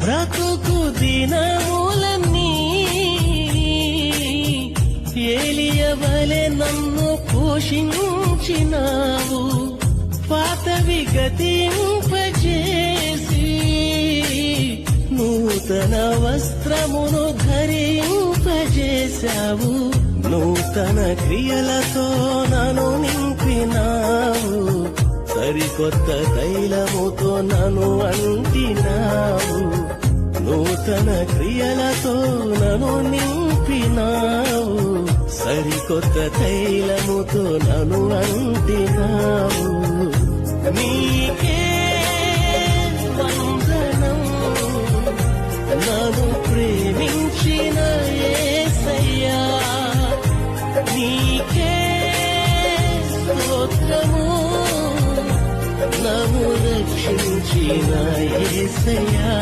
బ్రతుకు దినములన్నీ ఏలియవలె నన్ను పోషించినావు. పాతవి గతింపజేసి నూతన వస్త్రమును ధరింపజేశావు. నూతన క్రియలతో నన్ను నింపినావు. సరికొత్త తైలముతో నన్ను అంటినావు. నూతన క్రియలతో నన్ను నింపినావు. సరికొత్త తైలముతో నన్ను అంటినావు. నీకే వందనం నన్ను ప్రేమించిన యేసయ్యా. నీకే స్తోత్రము నన్ను రక్షించిన యేసయ్యా.